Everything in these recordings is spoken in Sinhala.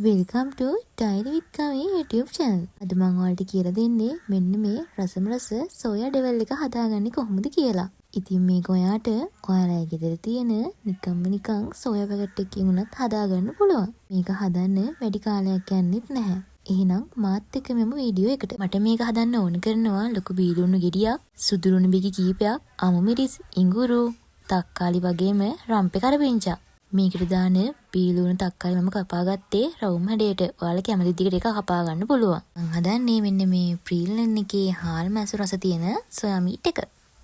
Welcome to Diary with Kami YouTube channel. අද මම ඔයාලට කියලා දෙන්නේ මෙන්න මේ රසම රස සෝයා ඩෙවල් එක හදාගන්නේ කොහොමද කියලා. ඉතින් මේක ඔයාලගේ ගෙදර තියෙන නිකන් සෝයා පැකට් එකකින් උනත් හදාගන්න පුළුවන්. මේක හදන්න වැඩි කාලයක් යන්නෙත් නැහැ. එහෙනම් මාත් එක්ක මෙමු වීඩියෝ එකට. මට මේක හදන්න ඕන කරනවා ලොකු බීලුණු ගෙඩියක්, සුදු ලුණු බිකි කීපයක්, අමු මිරිස්, ඉඟුරු, තක්කාලි වගේම රම්පේ කරපිංචා. මේකට දාන බීලුණු තක්කාලි මම කපාගත්තේ රවුම් හැඩයට. ඔයාලා කැමති දිගට එක කපා ගන්න පුළුවන්. මම හදන්නේ මෙන්න මේ ප්‍රීලන් එකේ හාල් මැසු රස තියෙන සෝයා මීට් එක.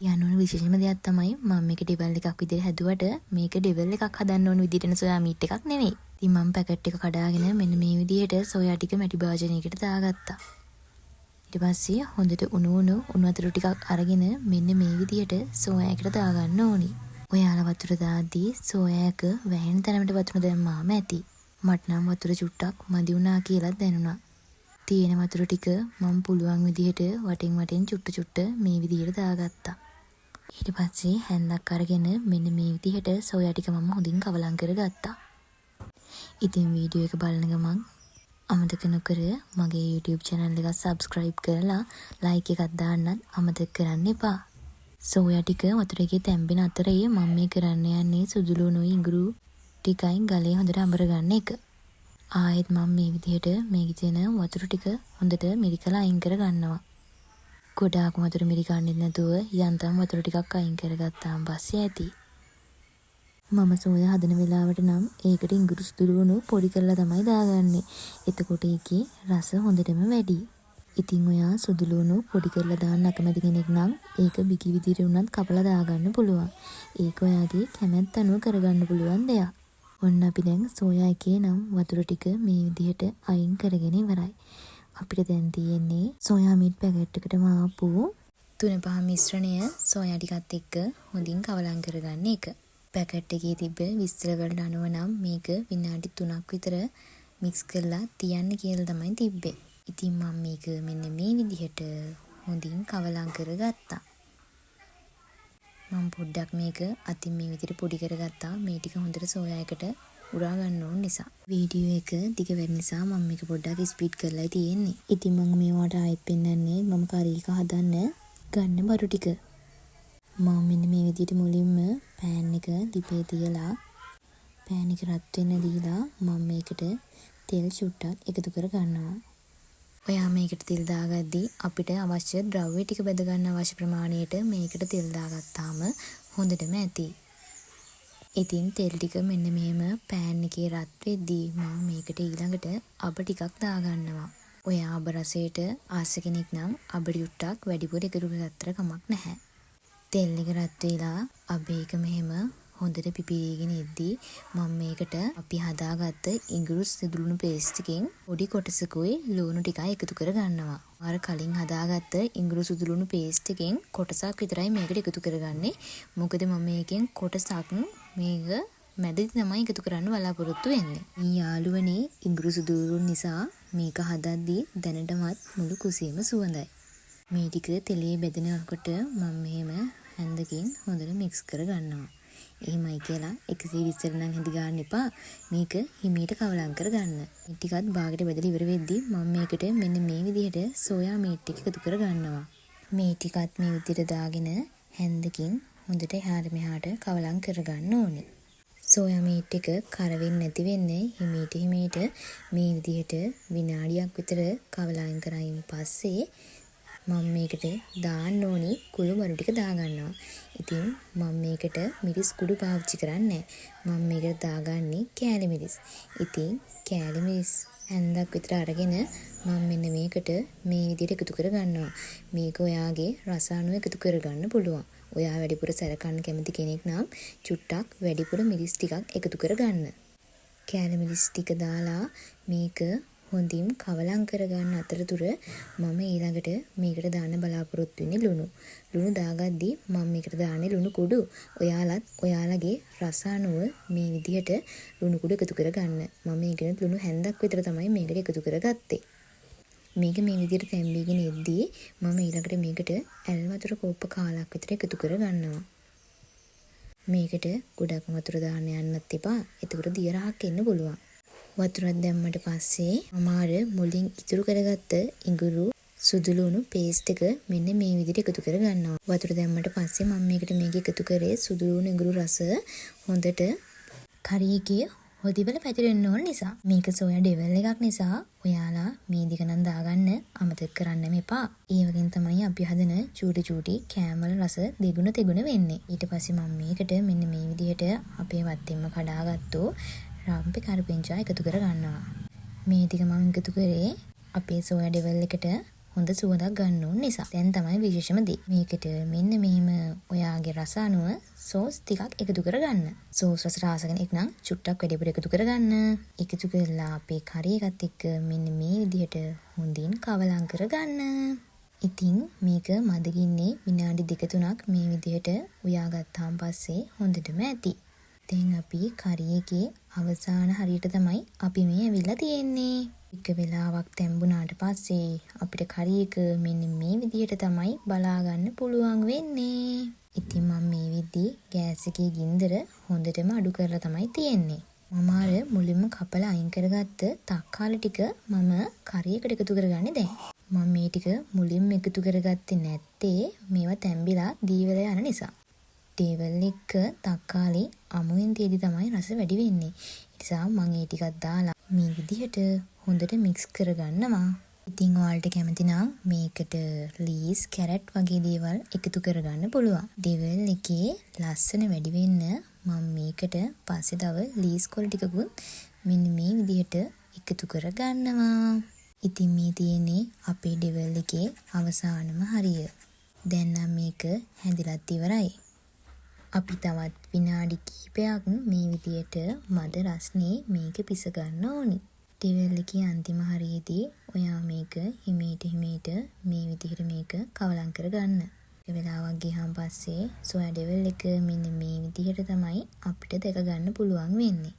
යන්න ඕන විශේෂම දෙයක් තමයි මම මේක ඩෙවල් එකක් විදිහට හැදුවට මේක ඩෙවල් එකක් හදන්න ඕන විදිහට සෝයා මීට් එකක් නෙමෙයි. ඉතින් මම පැකට් එක කඩාගෙන මෙන්න මේ විදිහට සෝයා ටික මැටි භාජනයකට දාගත්තා. ඊට පස්සේ හොඳට උණු වතුර ටිකක් අරගෙන මෙන්න මේ විදිහට සෝයා එකට දාගන්න ඕනි. ඔයාලා වතුර දාද්දී සෝයා එක වැහෙන තරමට වතුර දැම්මාම ඇති. මට නම් වතුර චුට්ටක් මදි වුණා කියලා දැනුණා. තියෙන වතුර ටික මම පුළුවන් විදිහට වටින් චුට්ට මේ විදිහට දාගත්තා. ඊට පස්සේ හැන්දක් අරගෙන මෙන්න මේ විදිහට සෝයා ටික මම හොඳින් කවලම් කරගත්තා. ඉතින් වීඩියෝ එක බලන ගමන් අමතක නොකර මගේ YouTube channel එක subscribe කරලා like එකක් දාන්නත් අමතක කරන්න එපා. සෝයා ටික වතුර එකේ තැම්බෙන අතරේ මම මේ කරන්න යන්නේ සුදු ලුණුයි ඉඟුරු ටිකයි ගලේ හොඳට අඹර ගන්න එක. ආයෙත් මම මේ විදිහට මේකේ තියෙන වතුර ටික හොඳට මිරිකලා අයින් කර ගන්නවා. ගොඩාක් වතුර මිරිකන්නේ නැතුව යන්තම් වතුර ටිකක් අයින් කරගත්තාම පස්සේ ඇති. මම සෝයා හදන වෙලාවට නම් ඒකට ඉඟුරු සුදු ලුණු පොඩි කරලා තමයි දාගන්නේ. එතකොට ඒකේ රස හොඳටම වැඩි. ඉතින් ඔයා සුදු ලුණු පොඩි කරලා දාන්න අකමැති කෙනෙක් නම් ඒක බිකි විදිහට උනත් කපලා දාගන්න පුළුවන්. ඒක ඔයාගේ කැමැත්ත අනුව කරගන්න පුළුවන් දෙයක්. ඔන්න අපි දැන් සෝයා එකේ නම් වතුර ටික මේ විදිහට අයින් කරගෙන ඉවරයි. අපිට දැන් තියෙන්නේ සෝයා මීට් පැකට් එකටම ආපු 3-5 මිශ්‍රණය සෝයා ටිකත් එක්ක හොඳින් කවලම් කරගන්න එක. පැකට් එකේ තිබ්බ විස්තර වලට අනුව නම් මේක විනාඩි 3ක් විතර මික්ස් කරලා තියන්න කියලා තමයි තිබ්බේ. ඉතින් මම මේක මෙන්න මේ විදිහට හොඳින් කවලම් කරගත්තා. මම පොඩ්ඩක් මේක අතින් මේ විදිහට පොඩි කරගත්තා. මේ ටික හොඳට සෝයා එකට උරා ගන්න ඕන නිසා. වීඩියෝ එක දිග වෙන නිසා මම මේක පොඩ්ඩක් ස්පීඩ් කරලා තියෙන්නේ. ඉතින් මම මේවට ආයෙත් පෙන්නන්නේ මම කරි එක හදන්න ගන්න බඩු ටික. මම මෙන්න මේ විදිහට මුලින්ම පෑන් එක දිපේ තියලා පෑන් එක රත් වෙන්න දීලා මම මේකට තෙල් චුට්ටක් එකතු කර ගන්නවා. ඔයා මේකට තෙල් දාගද්දී අපිට අවශ්‍ය ද්‍රව්‍ය ටික බෙද ගන්න අවශ්‍ය ප්‍රමාණයට මේකට තෙල් දාගත්තාම හොඳටම ඇති. ඉතින් තෙල් ටික මෙන්න මෙහෙම පෑන් එකේ රත් වෙද්දී මම මේකට ඊළඟට අබ ටිකක් දාගන්නවා. ඔයා අබ රසයට ආස කෙනෙක් නම් අබ ටිකක් වැඩිපුර එකතු කරගත්තට කමක් නැහැ. තෙල් එක රත් වෙලා අබ එක මෙහෙම හොඳට පිපිරීගෙන ඉද්දී මම මේකට අපි හදාගත්ත ඉඟුරු සුදු ලුණු පේස්ට් එකෙන් පොඩි කොටසකුයි ලුණු ටිකයි එකතු කර ගන්නවා. අර කලින් හදාගත්ත ඉඟුරු සුදු ලුණු පේස්ට් එකෙන් කොටසක් විතරයි මේකට එකතු කරගන්නේ. මොකද මම මේකෙන් කොටසක් මේක මැදදී තමයි එකතු කරන්න බලාපොරොත්තු වෙන්නේ. මේ යාළුවනේ ඉඟුරු සුදු ලුණු නිසා මේක හදද්දී දැනටමත් මුළු කුසියම සුවඳයි. මේ ටික තෙලේ බෙදෙනකොට මම මෙහෙම හැන්දකින් හොඳට මික්ස් කර ගන්නවා. එහෙමයි කියලා 120 නම් හිඳ ගන්න එපා. මේක හිමීට කවලම් කරගන්න. මේ ටිකත් බාගට බෙදලා ඉවර වෙද්දී මම මේකට මෙන්න මේ විදිහට සෝයා මීට් එක එකතු කර ගන්නවා. මේ ටිකත් මේ විදිහට දාගෙන හැන්දකින් හොඳට එහාට මෙහාට කවලම් කරගන්න ඕනේ. සෝයා මීට් එක කර වෙන්නේ නැති වෙන්නේ හිමීට මේ විදිහට විනාඩියක් විතර කවලම් කරායින් පස්සේ මම මේකට දාන්න ඕනි කුළු බඩු ටික දාගන්නවා. ඉතින් මම මේකට මිරිස් කුඩු පාවිච්චි කරන්නේ. මම මේකට දාගන්නේ කෑලි මිරිස්. ඉතින් කෑලි මිරිස් හැන්දක් විතර අරගෙන මම මෙන්න මේකට මේ විදිහට එකතු කර ගන්නවා. මේක ඔයාගේ රස අනුව එකතු කරගන්න පුළුවන්. ඔයා වැඩිපුර සැර කන්න කැමති කෙනෙක් නම් චුට්ටක් වැඩිපුර මිරිස් ටිකක් එකතු කරගන්න. කෑලි මිරිස් ටික දාලා මේක හොඳින් කවලම් කරගන්න අතරතුර මම ඊළඟට මේකට දාන්න බලාපොරොත්තු වෙන්නේ ලුණු. ලුණු දාගද්දී මම මේකට දාන්නේ ලුණු කුඩු. ඔයාලත් ඔයාලගේ රස අනුව මේ විදිහට ලුණු කුඩු එකතු කරගන්න. මම මේකට ලුණු හැන්දක් විතර තමයි මේකට එකතු කරගත්තේ. මේක මේ විදිහට තැම්බීගෙන ඉද්දී මම ඊළඟට මේකට ඇල් වතුර කෝප්ප කාලක් විතර එකතු කරගන්නවා. මේකට ගොඩක් වතුර දාන්න යන්නත් එපා. එතකොට දිය රහක් එන්න පුළුවන්. වතුරක් දැම්මට පස්සේ මම අර මුලින් ඉතුරු කරගත්ත ඉඟුරු සුදු ලුණු පේස්ට් එක මෙන්න මේ විදිහට එකතු කර ගන්නවා. වතුර දැම්මට පස්සේ මම මේක එකතු කරේ සුදු ලුණු ඉඟුරු රස හොඳට කරියකේ හොදිවල පැතිරෙන්න ඕන නිසා. මේක සෝයා ඩෙවල් එකක් නිසා ඔයාලා මේ දිග නම් දාගන්න අමතක කරන්න එපා. ඒ වගේම තමයි අපි හදන චූටි කෑම වල රස දෙගුණ තෙගුණ වෙන්නේ. ඊට පස්සේ මම මේකට මෙන්න මේ විදිහට අපේ වත්තෙන්ම කඩාගත්තු රම්පේ කරපිංචා එකතු කර ගන්නවා. මේ ටික මම එකතු කරේ අපේ සෝයා ඩෙවල් එකට හොඳ සුවඳක් ගන්න ඕන නිසා. දැන් තමයි විශේෂම දේ. මේකට මෙන්න මෙහෙම ඔයාගේ රස අනුව සෝස් ටිකක් එකතු කරගන්න. සෝස් රස රාස කෙනෙක් නම් චුට්ටක් වැඩිපුර එකතු කරගන්න. එකතු කරලා අපේ කරි එකත් එක්ක මෙන්න මේ විදිහට හොඳින් කවලම් කරගන්න. ඉතින් මේක මදගින්නේ විනාඩි 2-3ක් මේ විදිහට උයාගත්තාන් පස්සේ හොඳටම ඇති. දැන් අපි කරි එකේ අවසාන හරියට තමයි අපි මේ ඇවිල්ලා තියෙන්නේ. එක වෙලාවක් තැඹුණාට පස්සේ අපිට කරි එක මෙන්න මේ විදිහට තමයි බලා ගන්න පුළුවන් වෙන්නේ. ඉතින් මම මේ විදිහේ ගෑස් එකේ ගින්දර හොඳටම අඩු කරලා තමයි තියෙන්නේ. මම අර මුලින්ම කපලා අයින් කරගත්ත තක්කාලි ටික මම කරි එකට එකතු කරගන්නේ දැන්. මම මේ ටික මුලින්ම එකතු කරගත්තේ නැත්තේ මේවා තැඹිලා දී වෙලා යන නිසා. ටේබල් එක තක්කාලි අමුවෙන් තියදී තමයි රස වැඩි වෙන්නේ. ඒ නිසා මම ඒ ටිකක් දාලා මේ විදිහට හොඳට මික්ස් කරගන්නවා. ඉතින් ඔයාලට කැමති නම් මේකට ලීස්, කැරට් වගේ දේවල් එකතු කරගන්න පුළුවන්. ඩෙවල් එකේ ලස්සන වැඩි වෙන්න මම මේකට පස්සේ තව ලීස් කොළ ටිකකුත් මෙන්න මේ විදිහට එකතු කරගන්නවා. ඉතින් මේ තියෙන්නේ අපේ ඩෙවල් එකේ අවසානම හරිය. දැන් නම් මේක හැදිලත් ඉවරයි. අපි තවත් විනාඩි කිහිපයක් මේ විදියට මද රස්නේ මේක පිස ගන්න ඕනි. ඩෙවල් එකේ අන්තිම හරියේදී ඔයා මේක හිමීට මේ විදිහට මේක කවලම් කරගන්න. ඒ වෙලාවක් ගියාන් පස්සේ සෝයා ඩෙවල් එක මෙන්න මේ විදිහට තමයි අපිට දැක ගන්න පුළුවන් වෙන්නේ.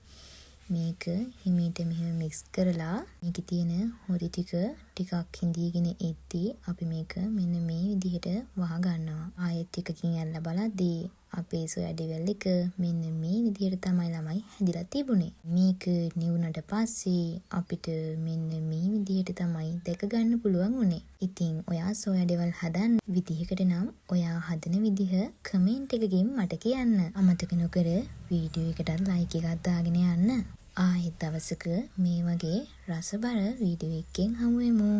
මේක හිමීට මෙහෙම මික්ස් කරලා මේකේ තියෙන හොරි ටිකක් හිඳීගෙන එද්දී අපි මේක මෙන්න මේ විදිහට වහ ගන්නවා. ආයෙත් එකකින් ඇල්ල බලද්දී අපේ සෝයා ඩෙවල් එක මෙන්න මේ විදිහට තමයි ළමයි හැදිලා තිබුණේ. මේක නිවුනට පස්සේ අපිට මෙන්න මේ විදිහට තමයි දැක ගන්න පුළුවන් උනේ. ඉතින් ඔයා සෝයා ඩෙවල් හදන්න විදිහකට නම් ඔයා හදන විදිහ කමෙන්ට් එකකින් මට කියන්න. අමතක නොකර වීඩියෝ එකටත් ලයික් එකක් දාගෙන යන්න. ආයෙත් දවසක මේ වගේ රසබර වීඩියෝ එකකින් හමු වෙමු.